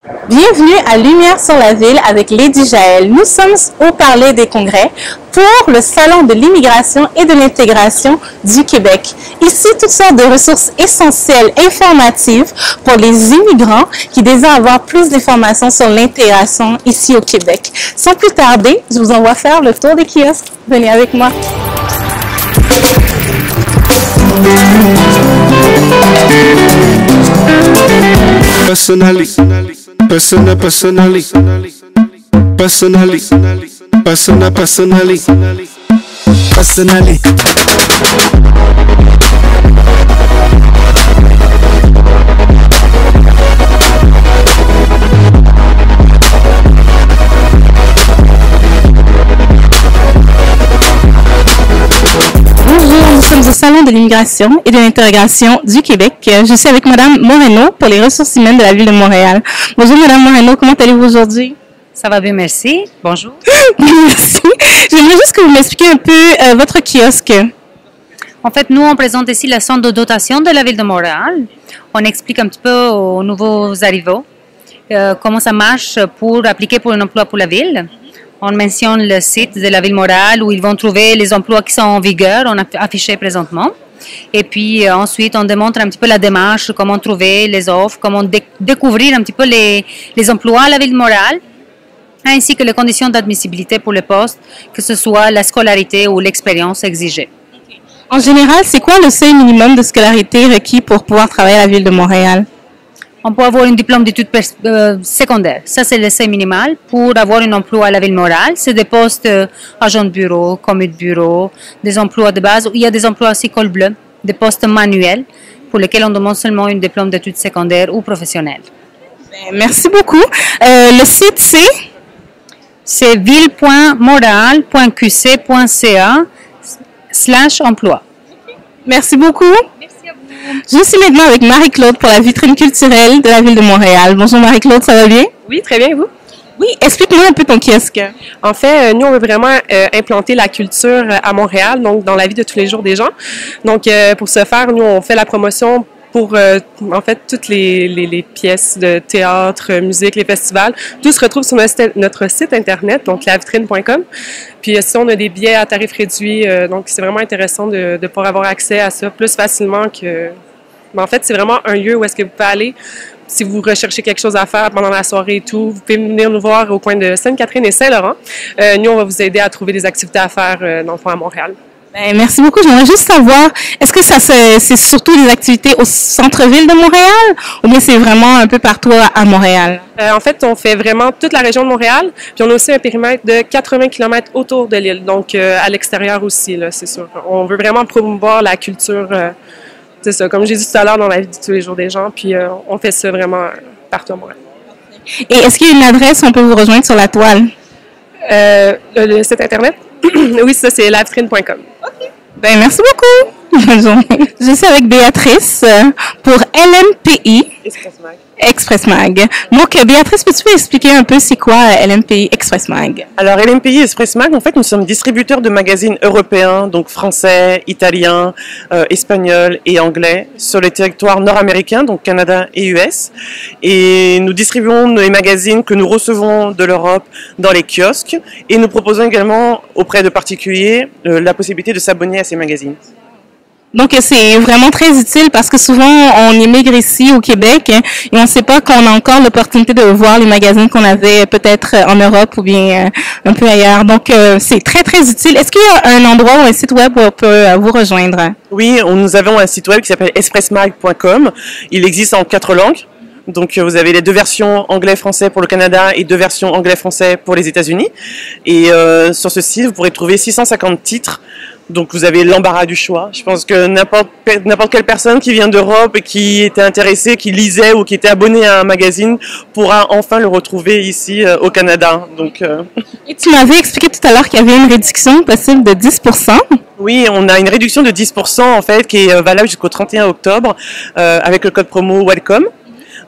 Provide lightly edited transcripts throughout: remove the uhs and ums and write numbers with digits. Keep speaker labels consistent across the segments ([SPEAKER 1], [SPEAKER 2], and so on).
[SPEAKER 1] Bienvenue à Lumière sur la ville avec Lady Jaël. Nous sommes au Palais des Congrès pour le Salon de l'immigration et de l'intégration du Québec. Ici, toutes sortes de ressources essentielles, informatives pour les immigrants qui désirent avoir plus d'informations sur l'intégration ici au Québec. Sans plus tarder, je vous envoie faire le tour des kiosques. Venez avec moi.
[SPEAKER 2] Personally, personally, personally, personally.
[SPEAKER 1] Au Salon de l'immigration et de l'intégration du Québec. Je suis avec Madame Moreno pour les ressources humaines de la Ville de Montréal. Bonjour Madame Moreno, comment allez-vous aujourd'hui?
[SPEAKER 3] Ça va bien, merci. Bonjour.
[SPEAKER 1] Merci. J'aimerais juste que vous m'expliquiez un peu votre kiosque.
[SPEAKER 3] En fait, nous, on présente ici le centre de dotation de la Ville de Montréal. On explique un petit peu aux nouveaux arrivants comment ça marche pour appliquer pour un emploi pour la Ville. On mentionne le site de la Ville de Montréal où ils vont trouver les emplois qui sont en vigueur, on a affiché présentement. Et puis ensuite, on démontre un petit peu la démarche, comment trouver les offres, comment découvrir un petit peu les emplois à la Ville de Montréal, ainsi que les conditions d'admissibilité pour le poste, que ce soit la scolarité ou l'expérience exigée.
[SPEAKER 1] En général, c'est quoi le seuil minimum de scolarité requis pour pouvoir travailler à la Ville de Montréal?
[SPEAKER 3] On peut avoir un diplôme d'études secondaires. Ça, c'est le seuil minimal pour avoir un emploi à la Ville de Montréal. C'est des postes agents de bureau, commis de bureau, des emplois de base. Il y a des emplois aussi col bleu, des postes manuels pour lesquels on demande seulement un diplôme d'études secondaires ou professionnelles.
[SPEAKER 1] Merci beaucoup. Le site,
[SPEAKER 3] c'est ville.montréal.qc.ca/emploi.
[SPEAKER 1] Merci beaucoup. Je suis maintenant avec Marie-Claude pour la vitrine culturelle de la Ville de Montréal. Bonjour Marie-Claude, ça va bien?
[SPEAKER 4] Oui, très bien, et vous?
[SPEAKER 1] Oui, explique-moi un peu ton kiosque.
[SPEAKER 4] En fait, nous, on veut vraiment implanter la culture à Montréal, donc dans la vie de tous les jours des gens. Donc, pour ce faire, nous, on fait la promotion pour, en fait, toutes les pièces de théâtre, musique, les festivals. Tout se retrouve sur notre site Internet, donc lavitrine.com. Puis, si on a des billets à tarif réduit, donc c'est vraiment intéressant de pouvoir avoir accès à ça plus facilement que... Mais en fait, c'est vraiment un lieu où est-ce que vous pouvez aller si vous recherchez quelque chose à faire pendant la soirée et tout. Vous pouvez venir nous voir au coin de Sainte-Catherine et Saint-Laurent. Nous, on va vous aider à trouver des activités à faire dans le fond à Montréal.
[SPEAKER 1] Ben, merci beaucoup. J'aimerais juste savoir, est-ce que c'est surtout des activités au centre-ville de Montréal ou bien c'est vraiment un peu partout à Montréal?
[SPEAKER 4] En fait, on fait vraiment toute la région de Montréal, puis on a aussi un périmètre de 80 km autour de l'île, donc à l'extérieur aussi, là, c'est sûr. On veut vraiment promouvoir la culture, c'est ça, comme j'ai dit tout à l'heure, dans la vie de tous les jours des gens, puis on fait ça vraiment partout à Montréal.
[SPEAKER 1] Et est-ce qu'il y a une adresse où on peut vous rejoindre sur la toile?
[SPEAKER 4] Le site Internet? Oui, ça, c'est lavitrine.com.
[SPEAKER 1] Ben, merci beaucoup. Bonne journée. Je suis avec Béatrice pour LMPI Express Mag. Donc, Béatrice, peux-tu expliquer un peu c'est quoi LMPI Express Mag?
[SPEAKER 5] Alors, LMPI Express Mag, en fait, nous sommes distributeurs de magazines européens, donc français, italien, espagnol et anglais, sur les territoires nord-américains, donc Canada et US. Et nous distribuons les magazines que nous recevons de l'Europe dans les kiosques. Et nous proposons également auprès de particuliers la possibilité de s'abonner à ces magazines.
[SPEAKER 1] Donc, c'est vraiment très utile parce que souvent, on immigre ici au Québec et on ne sait pas qu'on a encore l'opportunité de voir les magazines qu'on avait peut-être en Europe ou bien un peu ailleurs. Donc, c'est très, très utile. Est-ce qu'il y a un endroit ou un site web où on peut vous rejoindre?
[SPEAKER 5] Oui, nous avons un site web qui s'appelle expressmag.com. Il existe en 4 langues. Donc vous avez les 2 versions anglais-français pour le Canada et 2 versions anglais-français pour les États-Unis. Et sur ce site, vous pourrez trouver 650 titres. Donc vous avez l'embarras du choix. Je pense que n'importe quelle personne qui vient d'Europe et qui était intéressée, qui lisait ou qui était abonnée à un magazine pourra enfin le retrouver ici au Canada. Donc,
[SPEAKER 1] Et tu m'avais expliqué tout à l'heure qu'il y avait une réduction possible de 10%.
[SPEAKER 5] Oui, on a une réduction de 10% en fait qui est valable jusqu'au 31 octobre avec le code promo WELCOME.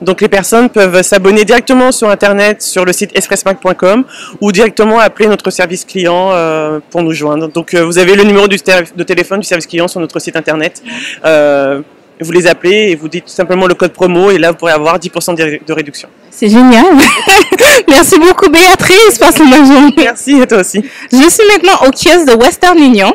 [SPEAKER 5] Donc les personnes peuvent s'abonner directement sur Internet, sur le site expressmag.com ou directement appeler notre service client pour nous joindre. Donc vous avez le numéro de téléphone du service client sur notre site Internet vous les appelez et vous dites tout simplement le code promo et là vous pourrez avoir 10% de réduction.
[SPEAKER 1] C'est génial. Merci beaucoup Béatrice, passe une bonne journée.
[SPEAKER 5] Merci et toi aussi.
[SPEAKER 1] Je suis maintenant au kiosque de Western Union.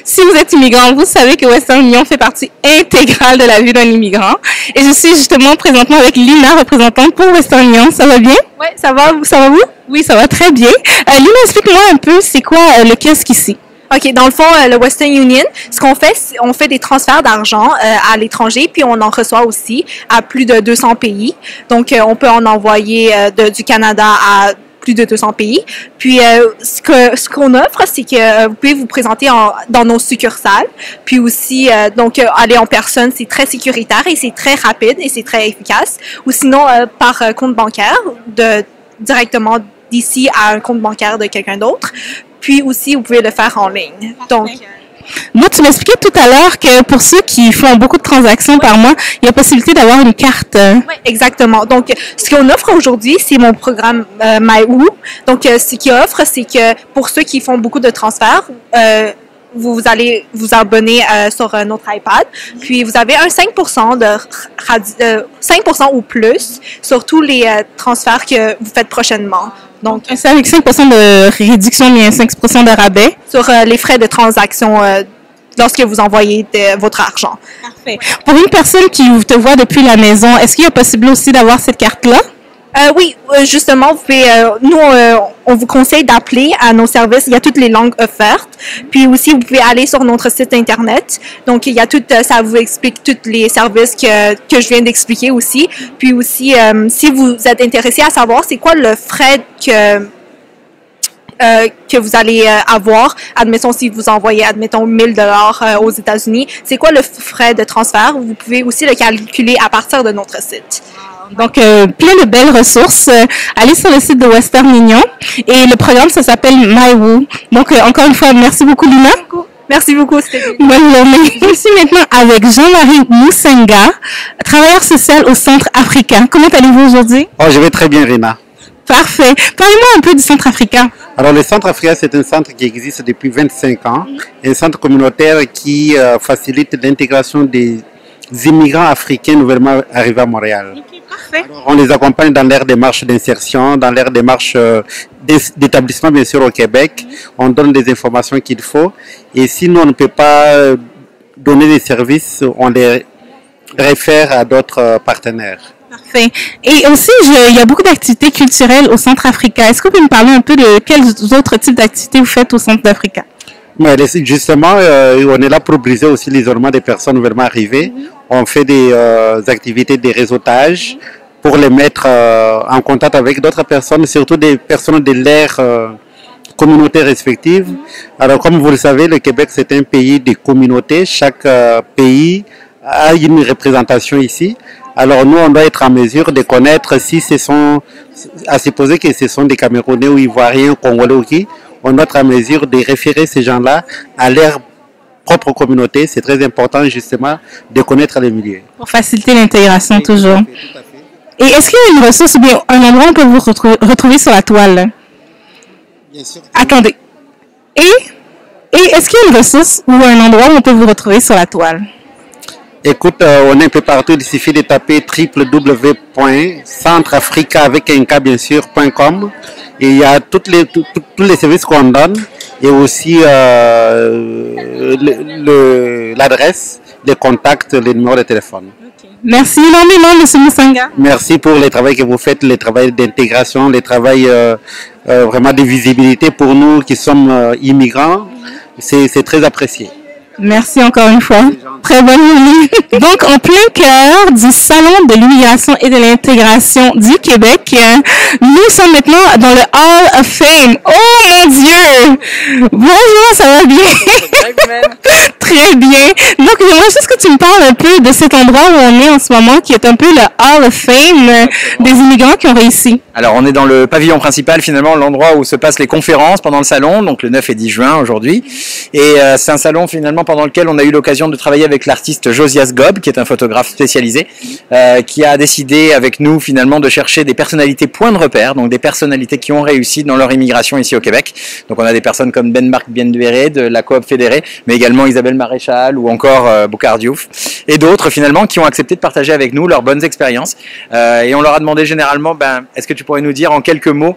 [SPEAKER 1] Si vous êtes immigrant, vous savez que Western Union fait partie intégrale de la vie d'un immigrant. Et je suis justement présentement avec Lina, représentante pour Western Union. Ça va bien?
[SPEAKER 6] Oui, ça va vous?
[SPEAKER 1] Oui, ça va très bien. Lina, explique-moi un peu, c'est quoi le kiosque ici?
[SPEAKER 6] OK, dans le fond, le Western Union, ce qu'on fait, on fait des transferts d'argent à l'étranger, puis on en reçoit aussi à plus de 200 pays. Donc, on peut en envoyer du Canada à plus de 200 pays. Puis, ce qu'on offre, c'est que vous pouvez vous présenter dans nos succursales. Puis aussi, aller en personne, c'est très sécuritaire et c'est très rapide et c'est très efficace. Ou sinon, par compte bancaire, directement d'ici à un compte bancaire de quelqu'un d'autre. Puis aussi, vous pouvez le faire en ligne. Donc,
[SPEAKER 1] moi, tu m'expliquais tout à l'heure que pour ceux qui font beaucoup de transactions par mois, il y a possibilité d'avoir une carte.
[SPEAKER 6] Oui, exactement. Donc, ce qu'on offre aujourd'hui, c'est mon programme MyWoo. Donc, ce qu'il offre, c'est que pour ceux qui font beaucoup de transferts, vous allez vous abonner sur notre iPad, puis vous avez un 5% 5% ou plus sur tous les transferts que vous faites prochainement. Donc,
[SPEAKER 1] c'est avec 5% de réduction, mais 5% de rabais.
[SPEAKER 6] Sur les frais de transaction lorsque vous envoyez votre argent.
[SPEAKER 1] Parfait. Pour une personne qui te voit depuis la maison, est-ce qu'il y a possible aussi d'avoir cette carte-là?
[SPEAKER 6] Oui, justement, vous pouvez, nous, on vous conseille d'appeler à nos services. Il y a toutes les langues offertes. Puis aussi, vous pouvez aller sur notre site Internet. Donc, il y a tout, ça vous explique tous les services que je viens d'expliquer aussi. Puis aussi, si vous êtes intéressé à savoir c'est quoi le frais que vous allez avoir, admettons si vous envoyez, admettons 1000 $ aux États-Unis, c'est quoi le frais de transfert? Vous pouvez aussi le calculer à partir de notre site.
[SPEAKER 1] Donc, plein de belles ressources. Allez sur le site de Western Union et le programme, ça s'appelle MyWoo. Donc, encore une fois, merci beaucoup, Lina.
[SPEAKER 6] Merci beaucoup, c'était
[SPEAKER 1] bonne journée. Je suis maintenant avec Jean-Marie Moussenga, travailleur social au Centre africain. Comment allez-vous aujourd'hui?
[SPEAKER 7] Oh, je vais très bien, Rina.
[SPEAKER 1] Parfait. Parlez-moi un peu du Centre africain.
[SPEAKER 7] Alors, le Centre africain, c'est un centre qui existe depuis 25 ans. Un centre communautaire qui facilite l'intégration des immigrants africains nouvellement arrivés à Montréal. Alors, on les accompagne dans leur démarche d'insertion, dans leur démarche d'établissement, bien sûr, au Québec. On donne des informations qu'il faut. Et si nous, on ne peut pas donner des services, on les réfère à d'autres partenaires.
[SPEAKER 1] Parfait. Et aussi, il y a beaucoup d'activités culturelles au Centre africain. Est-ce que vous pouvez me parler un peu de quels autres types d'activités vous faites au Centre africain?
[SPEAKER 7] Justement, on est là pour briser aussi l'isolement des personnes nouvellement arrivées. On fait des activités de réseautage pour les mettre en contact avec d'autres personnes, surtout des personnes de l'ère communautés respectives. Alors, comme vous le savez, le Québec, c'est un pays de communautés. Chaque pays a une représentation ici. Alors, nous, on doit être en mesure de connaître si ce sont, à supposer que ce sont des Camerounais ou Ivoiriens, Congolais ou qui, on doit être en mesure de référer ces gens-là à leur propre communauté. C'est très important, justement, de connaître les milieux.
[SPEAKER 1] Pour faciliter l'intégration, toujours.
[SPEAKER 7] Tout à fait.
[SPEAKER 1] Et est-ce qu'il y a une ressource ou bien un endroit où on peut vous retrouver sur la toile?
[SPEAKER 7] Bien sûr.
[SPEAKER 1] Attendez. Et est-ce qu'il y a une ressource ou un endroit où on peut vous retrouver sur la toile?
[SPEAKER 7] Écoute, on est un peu partout. Il suffit de taper www.centreafrica avec un K bien sûr.com et il y a tous les services qu'on donne et aussi l'adresse, les contacts, les numéros de téléphone.
[SPEAKER 1] Merci énormément, M. Moussenga.
[SPEAKER 7] Merci pour le travail que vous faites, le travail d'intégration, le travail vraiment de visibilité pour nous qui sommes immigrants. C'est très apprécié.
[SPEAKER 1] Merci encore une fois. Très bonne journée. Donc, en plein cœur du Salon de l'immigration et de l'intégration du Québec, nous sommes maintenant dans le Hall of Fame. Oh mon Dieu! Bonjour, ça va bien? Très bien. Donc, j'aimerais juste que tu me parles un peu de cet endroit où on est en ce moment, qui est un peu le Hall of Fame des immigrants qui ont réussi.
[SPEAKER 8] Alors, on est dans le pavillon principal, finalement, l'endroit où se passent les conférences pendant le salon, donc le 9 et 10 juin aujourd'hui. Et c'est un salon, finalement, pendant lequel on a eu l'occasion de travailler avec l'artiste Josias Gob, qui est un photographe spécialisé, qui a décidé avec nous, finalement, de chercher des personnalités points de repère, donc des personnalités qui ont réussi dans leur immigration ici au Québec. Donc, on a des personnes comme Ben-Marc Bienduéré de la Coop Fédérée Désiré, mais également Isabelle Maréchal ou encore Boukhar Diouf et d'autres finalement qui ont accepté de partager avec nous leurs bonnes expériences. Et on leur a demandé généralement, est-ce que tu pourrais nous dire en quelques mots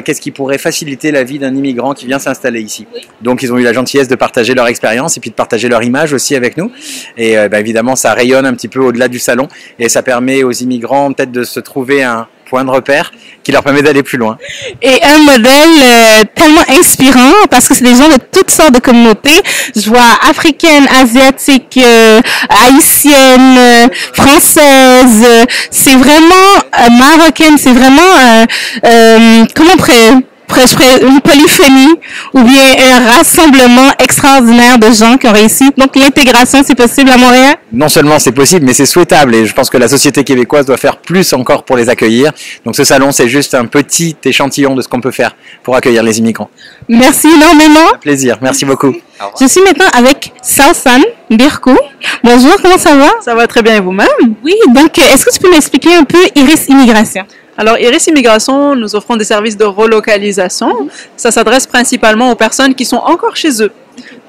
[SPEAKER 8] qu'est-ce qui pourrait faciliter la vie d'un immigrant qui vient s'installer ici. Donc ils ont eu la gentillesse de partager leur expérience et puis de partager leur image aussi avec nous. Et évidemment ça rayonne un petit peu au-delà du salon et ça permet aux immigrants peut-être de se trouver un point de repère qui leur permet d'aller plus loin.
[SPEAKER 1] Et un modèle tellement inspirant parce que c'est des gens de toutes sortes de communautés. Je vois africaines, asiatiques, haïtiennes, françaises. C'est vraiment marocaine. C'est vraiment comment une polyphonie ou bien un rassemblement extraordinaire de gens qui ont réussi. Donc l'intégration, c'est possible à Montréal?
[SPEAKER 8] Non seulement c'est possible, mais c'est souhaitable et je pense que la société québécoise doit faire plus encore pour les accueillir. Donc ce salon, c'est juste un petit échantillon de ce qu'on peut faire pour accueillir les immigrants.
[SPEAKER 1] Merci énormément.
[SPEAKER 8] Un plaisir, merci beaucoup.
[SPEAKER 1] Je suis maintenant avec Salsan Birkou. Bonjour, comment ça va?
[SPEAKER 9] Ça va très bien et vous-même?
[SPEAKER 1] Oui, donc est-ce que tu peux m'expliquer un peu Iris Immigration?
[SPEAKER 9] Alors, Iris Immigration, nous offrons des services de relocalisation. Ça s'adresse principalement aux personnes qui sont encore chez eux.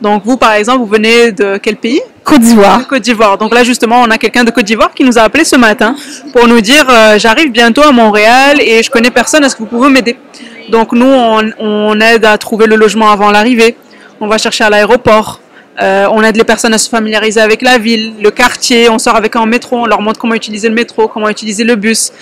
[SPEAKER 9] Donc, vous, par exemple, vous venez de quel pays?
[SPEAKER 1] Côte d'Ivoire.
[SPEAKER 9] Côte d'Ivoire. Donc là, justement, on a quelqu'un de Côte d'Ivoire qui nous a appelé ce matin pour nous dire j'arrive bientôt à Montréal et je connais personne, est-ce que vous pouvez m'aider? Donc, nous, on aide à trouver le logement avant l'arrivée. On va chercher à l'aéroport. On aide les personnes à se familiariser avec la ville, le quartier, on sort avec eux en métro, on leur montre comment utiliser le métro, comment utiliser le bus,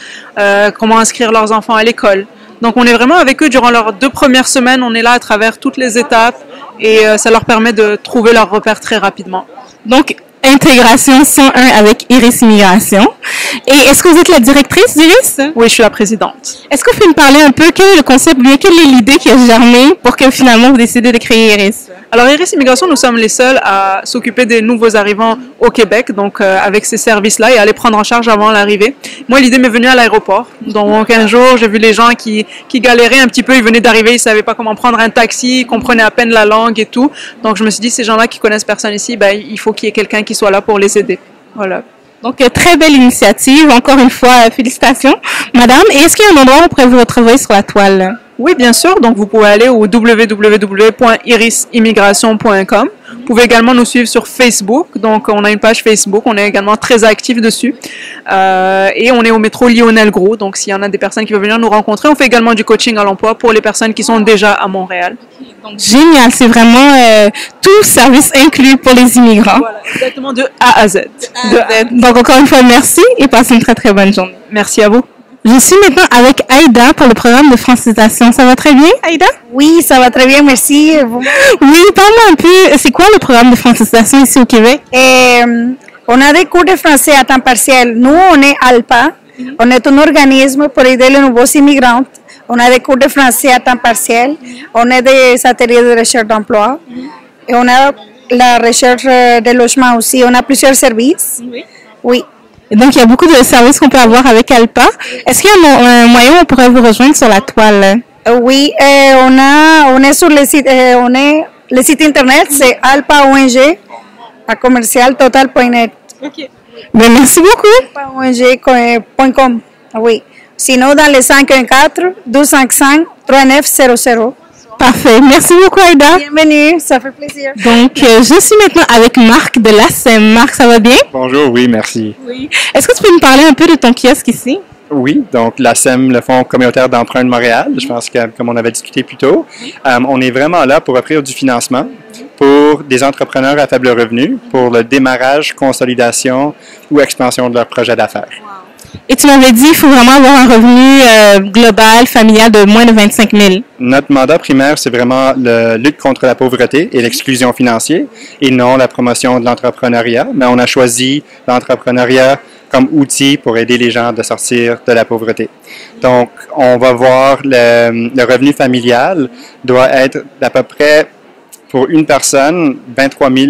[SPEAKER 9] comment inscrire leurs enfants à l'école. Donc on est vraiment avec eux durant leurs 2 premières semaines, on est là à travers toutes les étapes et ça leur permet de trouver leurs repères très rapidement.
[SPEAKER 1] Donc, Intégration 101 avec Iris Immigration. Et est-ce que vous êtes la directrice d'Iris?
[SPEAKER 9] Oui, je suis la présidente.
[SPEAKER 1] Est-ce que vous pouvez me parler un peu, quel est le concept, bien quelle est l'idée qui a germé pour que finalement vous décidez de créer Iris?
[SPEAKER 9] Alors Iris Immigration, nous sommes les seuls à s'occuper des nouveaux arrivants au Québec, donc avec ces services-là et à les prendre en charge avant l'arrivée. Moi, l'idée m'est venue à l'aéroport. Donc un jour, j'ai vu les gens qui galéraient un petit peu, ils venaient d'arriver, ils savaient pas comment prendre un taxi, ils comprenaient à peine la langue et tout. Donc je me suis dit, ces gens-là qui connaissent personne ici, il faut qu'il y ait quelqu'un qui soit là pour les aider. Voilà.
[SPEAKER 1] Donc, très belle initiative. Encore une fois, félicitations, madame. Et est-ce qu'il y a un endroit où on pourrait vous retrouver sur la toile?
[SPEAKER 9] Oui, bien sûr. Donc, vous pouvez aller au www.irisimmigration.com. Vous pouvez également nous suivre sur Facebook. Donc, on a une page Facebook. On est également très actifs dessus. Et on est au métro Lionel-Gros. Donc, s'il y en a des personnes qui veulent venir nous rencontrer, on fait également du coaching à l'emploi pour les personnes qui sont déjà à Montréal.
[SPEAKER 1] Donc, génial. C'est vraiment tout service inclus pour les immigrants.
[SPEAKER 9] Voilà, exactement de A à Z.
[SPEAKER 1] Donc, encore une fois, merci et passez une très, très bonne journée.
[SPEAKER 9] Merci à vous.
[SPEAKER 1] Je suis maintenant avec Aïda pour le programme de francisation. Ça va très bien, Aïda?
[SPEAKER 10] Oui, ça va très bien, merci.
[SPEAKER 1] Oui, parle-moi un peu, c'est quoi le programme de francisation ici au Québec?
[SPEAKER 10] On a des cours de français à temps partiel. Nous, on est ALPA. On est un organisme pour aider les nouveaux immigrants. On a des cours de français à temps partiel. On a des ateliers de recherche d'emploi. Et on a la recherche de logement aussi. On a plusieurs services. Oui.
[SPEAKER 1] Et donc, il y a beaucoup de services qu'on peut avoir avec ALPA. Est-ce qu'il y a un moyen où on pourrait vous rejoindre sur la toile?
[SPEAKER 10] Oui, on est sur le site internet, c'est alpa.ong à commercialtotal.net.
[SPEAKER 1] OK. Ben, merci beaucoup.
[SPEAKER 10] alpa.ong.com, oui. Sinon, dans les 514-255-3900.
[SPEAKER 1] Parfait. Merci beaucoup, Aïda.
[SPEAKER 10] Bienvenue, ça fait plaisir.
[SPEAKER 1] Donc, je suis maintenant avec Marc de l'ASEM. Marc, ça va bien?
[SPEAKER 11] Bonjour, oui, merci.
[SPEAKER 1] Oui. Est-ce que tu peux me parler un peu de ton kiosque ici?
[SPEAKER 11] Oui, donc l'ASEM, le Fonds communautaire d'emprunt de Montréal, je pense que, comme on avait discuté plus tôt, on est vraiment là pour offrir du financement pour des entrepreneurs à faible revenu, pour le démarrage, consolidation ou expansion de leur projet d'affaires.
[SPEAKER 1] Et tu m'avais dit qu'il faut vraiment avoir un revenu global, familial de moins de 25 000.
[SPEAKER 11] Notre mandat primaire, c'est vraiment la lutte contre la pauvreté et l'exclusion financière et non la promotion de l'entrepreneuriat. Mais on a choisi l'entrepreneuriat comme outil pour aider les gens de sortir de la pauvreté. Donc, on va voir le revenu familial doit être d'à peu près, pour une personne, 23 000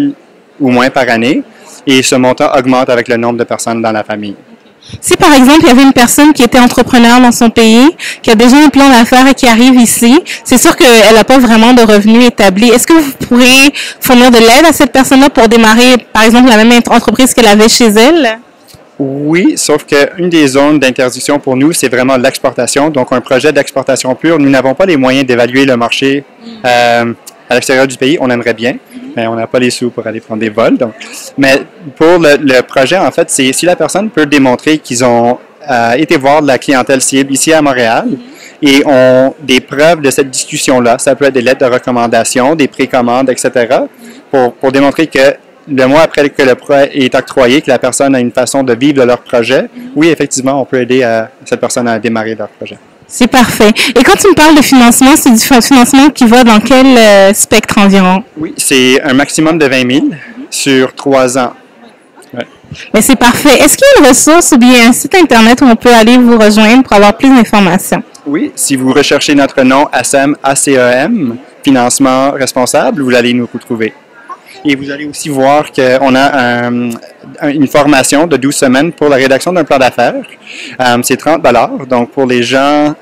[SPEAKER 11] ou moins par année. Et ce montant augmente avec le nombre de personnes dans la famille.
[SPEAKER 1] Si par exemple, il y avait une personne qui était entrepreneur dans son pays, qui a déjà un plan d'affaires et qui arrive ici, c'est sûr qu'elle n'a pas vraiment de revenus établis. Est-ce que vous pourrez fournir de l'aide à cette personne-là pour démarrer, par exemple, la même entreprise qu'elle avait chez elle?
[SPEAKER 11] Oui, sauf qu'une des zones d'interdiction pour nous, c'est vraiment l'exportation. Donc, un projet d'exportation pure, nous n'avons pas les moyens d'évaluer le marché à l'extérieur du pays, on aimerait bien, mais on n'a pas les sous pour aller prendre des vols. Donc. Mais pour le projet, en fait, c'est si la personne peut démontrer qu'ils ont été voir de la clientèle cible ici à Montréal et ont des preuves de cette discussion-là, ça peut être des lettres de recommandation, des précommandes, etc., pour démontrer que le mois après que le projet est octroyé, que la personne a une façon de vivre de leur projet, oui, effectivement, on peut aider cette personne à démarrer leur projet.
[SPEAKER 1] C'est parfait. Et quand tu me parles de financement, c'est du financement qui va dans quel spectre environ?
[SPEAKER 11] Oui, c'est un maximum de 20 000 sur 3 ans. Ouais.
[SPEAKER 1] Mais c'est parfait. Est-ce qu'il y a une ressource ou bien un site Internet où on peut aller vous rejoindre pour avoir plus d'informations?
[SPEAKER 11] Oui, si vous recherchez notre nom, ACEM, ACEM, Financement Responsable, vous allez nous retrouver. Et vous allez aussi voir qu'on a une formation de 12 semaines pour la rédaction d'un plan d'affaires. C'est 30 $. Donc, pour les gens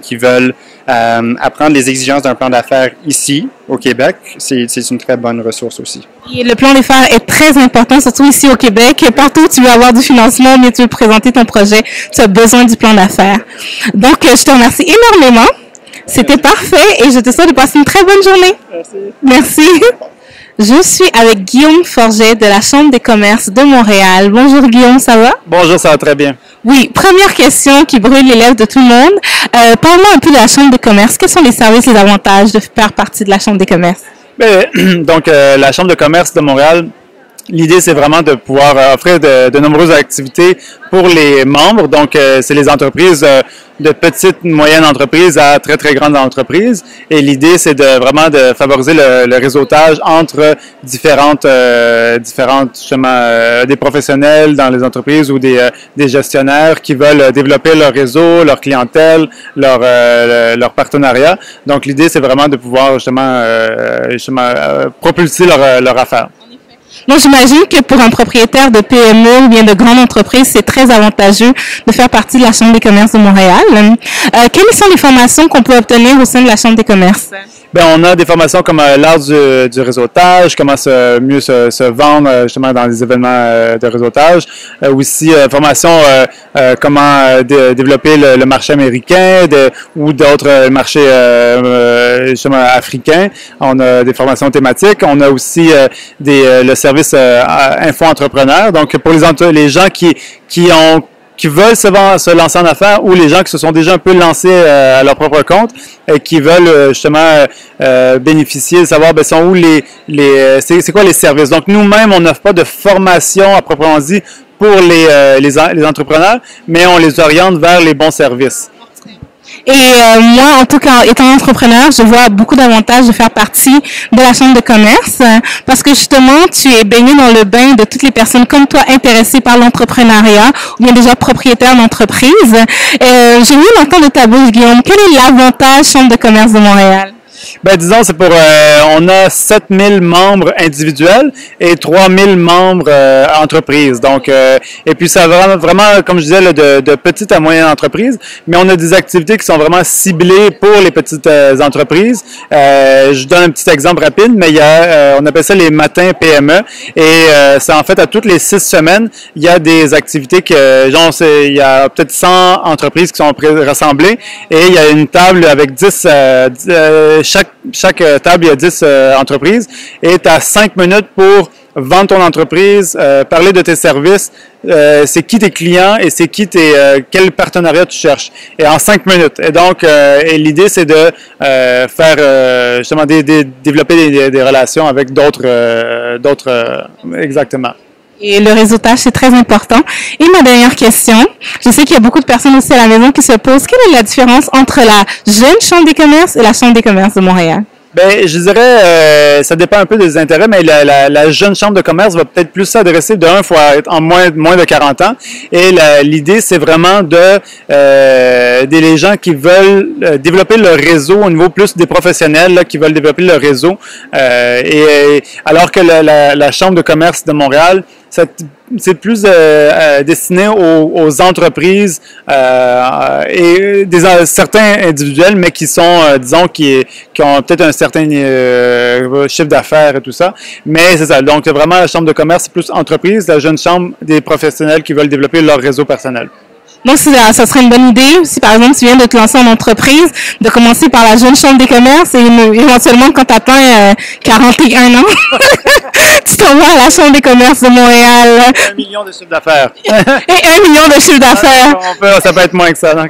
[SPEAKER 11] qui veulent apprendre les exigences d'un plan d'affaires ici, au Québec, c'est une très bonne ressource aussi.
[SPEAKER 1] Et le plan d'affaires est très important, surtout ici au Québec. Partout où tu veux avoir du financement, mais tu veux présenter ton projet, tu as besoin du plan d'affaires. Donc, je te remercie énormément. C'était parfait et je te souhaite de passer une très bonne journée. Merci. Je suis avec Guillaume Forget de la Chambre des commerces de Montréal. Bonjour Guillaume, ça va?
[SPEAKER 12] Bonjour, ça va très bien.
[SPEAKER 1] Oui, première question qui brûle les lèvres de tout le monde. Parle-moi un peu de la Chambre des commerces. Quels sont les services, les avantages de faire partie de la Chambre des commerces?
[SPEAKER 12] Donc, la Chambre de commerce de Montréal, l'idée, c'est vraiment de pouvoir offrir de nombreuses activités pour les membres. Donc, c'est les entreprises de petites, moyennes entreprises à très, très grandes entreprises. Et l'idée, c'est vraiment de favoriser le réseautage entre différentes justement, des professionnels dans les entreprises ou des gestionnaires qui veulent développer leur réseau, leur clientèle, leur partenariat. Donc, l'idée, c'est vraiment de pouvoir justement propulser leur affaire.
[SPEAKER 1] Donc, j'imagine que pour un propriétaire de PME ou bien de grande entreprise, c'est très avantageux de faire partie de la Chambre des commerces de Montréal. Quelles sont les formations qu'on peut obtenir au sein de la Chambre des commerces?
[SPEAKER 12] Bien, on a des formations comme l'art du réseautage, comment mieux se vendre justement dans les événements de réseautage. Aussi, formation comment développer le marché américain ou d'autres marchés justement africains. On a des formations thématiques. On a aussi le service info-entrepreneur. Donc, pour les gens qui veulent se lancer en affaires ou les gens qui se sont déjà un peu lancés à leur propre compte et qui veulent justement bénéficier, savoir sont où c'est quoi les services. Donc nous-mêmes, on n'offre pas de formation à proprement dit pour les entrepreneurs, mais on les oriente vers les bons services.
[SPEAKER 1] Et moi, en tout cas, étant entrepreneur, je vois beaucoup d'avantages de faire partie de la Chambre de commerce parce que justement, tu es baigné dans le bain de toutes les personnes comme toi intéressées par l'entrepreneuriat ou bien déjà propriétaires d'entreprise. J'ai voulu l'entendre de ta bouche, Guillaume. Quel est l'avantage Chambre de commerce de Montréal?
[SPEAKER 12] Ben, disons, c'est on a 7000 membres individuels et 3000 membres entreprises. Donc, et puis ça va vraiment, comme je disais, de petites à moyennes entreprises, mais on a des activités qui sont vraiment ciblées pour les petites entreprises. Je donne un petit exemple rapide, mais on appelle ça les matins PME et c'est en fait à toutes les 6 semaines, il y a des activités il y a peut-être 100 entreprises qui sont rassemblées et il y a une table avec 10, chaque table, il y a 10 entreprises et tu as 5 minutes pour vendre ton entreprise, parler de tes services, c'est qui tes clients et c'est quel partenariat tu cherches. Et en 5 minutes. Et donc, l'idée, c'est de faire justement développer des relations avec d'autres, exactement.
[SPEAKER 1] Et le réseautage, c'est très important. Et ma dernière question, je sais qu'il y a beaucoup de personnes aussi à la maison qui se posent, quelle est la différence entre la jeune Chambre des commerces et la Chambre des commerces de Montréal?
[SPEAKER 12] Ben, je dirais, ça dépend un peu des intérêts, mais la jeune chambre de commerce va peut-être plus s'adresser faut être en moins de 40 ans. Et l'idée, c'est vraiment d'aider les gens qui veulent développer leur réseau au niveau plus des professionnels là, qui veulent développer leur réseau. Alors que la chambre de commerce de Montréal, c'est plus destiné aux entreprises et certains individuels, mais qui sont, disons, qui ont peut-être un certain chiffre d'affaires et tout ça. Mais c'est ça. Donc, vraiment, la chambre de commerce, c'est plus entreprise. La jeune chambre, des professionnels qui veulent développer leur réseau personnel.
[SPEAKER 1] Donc, ça serait une bonne idée, si par exemple tu viens de te lancer en entreprise, de commencer par la jeune chambre des commerces et éventuellement quand tu atteins 41 ans, tu t'envoies à la chambre des commerces de Montréal.
[SPEAKER 12] 1 million de chiffre d'affaires.
[SPEAKER 1] Et 1 million de chiffre d'affaires.
[SPEAKER 12] Ça peut être moins que ça. Donc.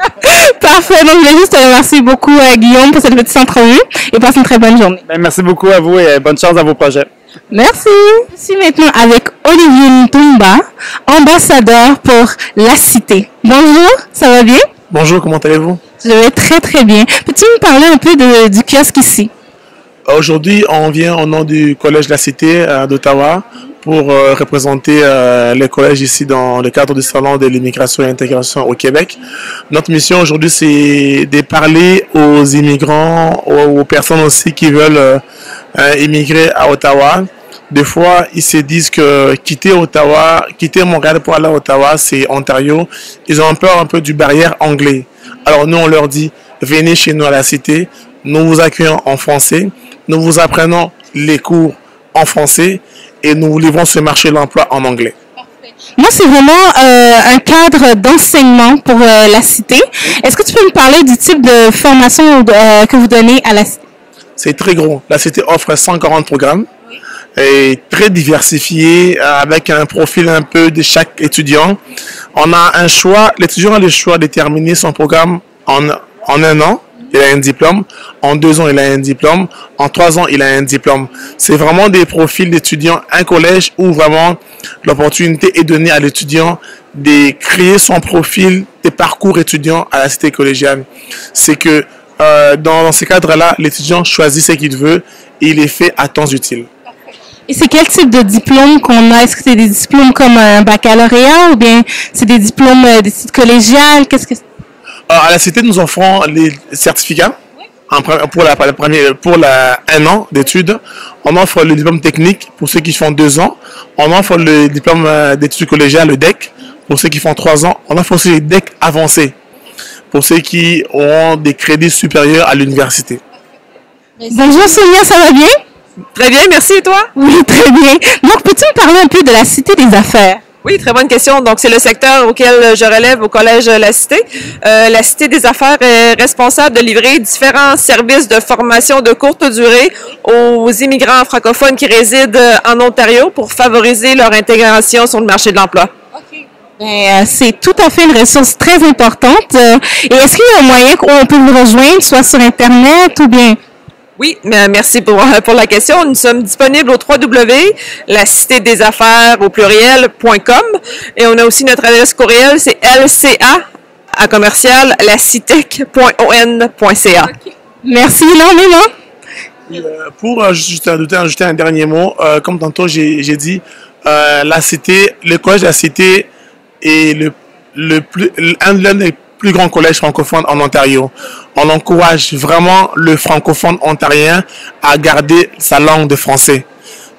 [SPEAKER 1] Parfait. Donc, je voulais juste te remercier beaucoup, Guillaume, pour cette petite entrevue et passe une très bonne journée.
[SPEAKER 12] Ben, merci beaucoup à vous et bonne chance dans vos projets.
[SPEAKER 1] Merci. Je suis maintenant avec Olivier Ntumba, ambassadeur pour La Cité. Bonjour, ça va bien?
[SPEAKER 13] Bonjour, comment allez-vous?
[SPEAKER 1] Je vais très très bien. Peux-tu me parler un peu du kiosque ici?
[SPEAKER 13] Aujourd'hui, on vient au nom du Collège La Cité d'Ottawa pour représenter les collèges ici dans le cadre du Salon de l'immigration et l'intégration au Québec. Notre mission aujourd'hui, c'est de parler aux immigrants, aux personnes aussi qui veulent immigrer à Ottawa. Des fois, ils se disent que quitter Montréal pour aller à Ottawa, c'est Ontario. Ils ont peur un peu du barrière anglais. Alors nous, on leur dit, venez chez nous à La Cité, nous vous accueillons en français, nous vous apprenons les cours en français et nous vous livrons ce marché de l'emploi en anglais.
[SPEAKER 1] Moi, c'est vraiment un cadre d'enseignement pour La Cité. Est-ce que tu peux me parler du type de formation que vous donnez à La Cité?
[SPEAKER 13] C'est très gros. La Cité offre 140 programmes et très diversifiés avec un profil un peu de chaque étudiant. On a un choix, l'étudiant a le choix de terminer son programme en 1 an. Il a un diplôme. En 2 ans, il a un diplôme. En 3 ans, il a un diplôme. C'est vraiment des profils d'étudiants, un collège où vraiment l'opportunité est donnée à l'étudiant de créer son profil de parcours étudiant à la cité collégiale. C'est que dans ces cadres-là, l'étudiant choisit ce qu'il veut et il est fait à temps utile.
[SPEAKER 1] Et c'est quel type de diplôme qu'on a? Est-ce que c'est des diplômes comme un baccalauréat ou bien c'est des diplômes des titres collégiales? Qu'est-ce que
[SPEAKER 13] à la Cité, nous offrons les certificats pour 1 an d'études. On offre le diplôme technique pour ceux qui font 2 ans. On offre le diplôme d'études collégiales, le DEC, pour ceux qui font 3 ans. On offre aussi le DEC avancé pour ceux qui auront des crédits supérieurs à l'université.
[SPEAKER 1] Bonjour Sonia, ça va bien?
[SPEAKER 4] Très bien, merci et toi?
[SPEAKER 1] Oui, très bien. Donc, peux-tu me parler un peu de la Cité des affaires?
[SPEAKER 4] Oui, très bonne question. Donc, c'est le secteur auquel je relève au Collège La Cité. La Cité des affaires est responsable de livrer différents services de formation de courte durée aux immigrants francophones qui résident en Ontario pour favoriser leur intégration sur le marché de l'emploi.
[SPEAKER 1] C'est tout à fait une ressource très importante. Et est-ce qu'il y a un moyen qu'on peut vous rejoindre, soit sur Internet ou bien...
[SPEAKER 4] Oui, merci pour la question. Nous sommes disponibles au www.lacitedesaffaires au pluriel.com et on a aussi notre adresse courriel, c'est lca@lacitec.on.ca.
[SPEAKER 1] Merci énormément.
[SPEAKER 13] Pour juste ajouter un dernier mot, comme tantôt j'ai dit, la Cité, le Collège de la Cité est l'un des plus grands collèges francophones en Ontario. On encourage vraiment le francophone ontarien à garder sa langue de français.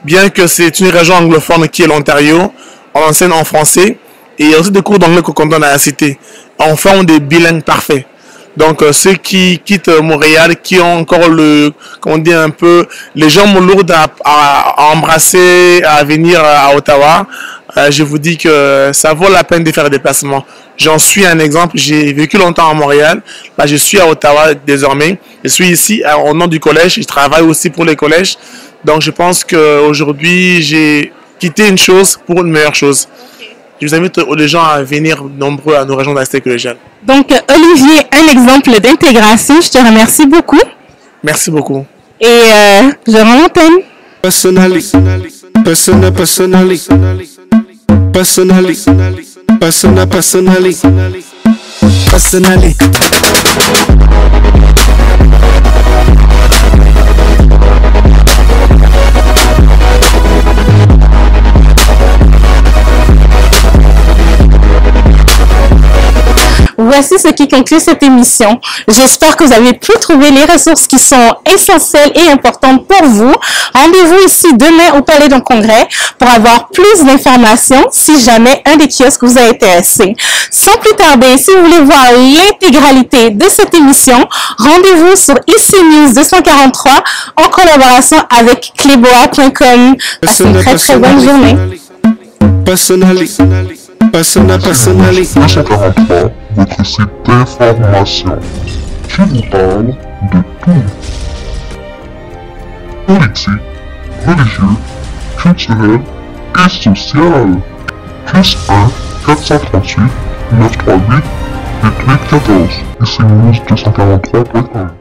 [SPEAKER 13] Bien que c'est une région anglophone qui est l'Ontario, on enseigne en français et il y a aussi des cours d'anglais qu'on donne à la Cité. On forme des bilingues parfaits. Donc ceux qui quittent Montréal, qui ont encore les jambes lourdes à embrasser, à venir à Ottawa, je vous dis que ça vaut la peine de faire des déplacements. J'en suis un exemple. J'ai vécu longtemps à Montréal. Là, je suis à Ottawa désormais. Je suis ici au nom du collège. Je travaille aussi pour les collèges. Donc, je pense qu'aujourd'hui, j'ai quitté une chose pour une meilleure chose. Je vous invite les gens à venir nombreux à nos régions de la cité collégiale.
[SPEAKER 1] Donc, Olivier, un exemple d'intégration. Je te remercie beaucoup.
[SPEAKER 13] Merci beaucoup.
[SPEAKER 1] Et je rends l'antenne.
[SPEAKER 2] Personally.
[SPEAKER 1] Voici ce qui conclut cette émission. J'espère que vous avez pu trouver les ressources qui sont essentielles et importantes pour vous. Rendez-vous ici demain au Palais d'un Congrès pour avoir plus d'informations si jamais un des kiosques vous a intéressé. Sans plus tarder, si vous voulez voir l'intégralité de cette émission, rendez-vous sur IC News 243 en collaboration avec Cléboa.com. Passez une très très bonne journée.
[SPEAKER 2] Personally.
[SPEAKER 14] votre site d'information qui vous parle de tout. Politique, religieux, culturel et social. Plus 1-438-938-8814. Ici News 243.com.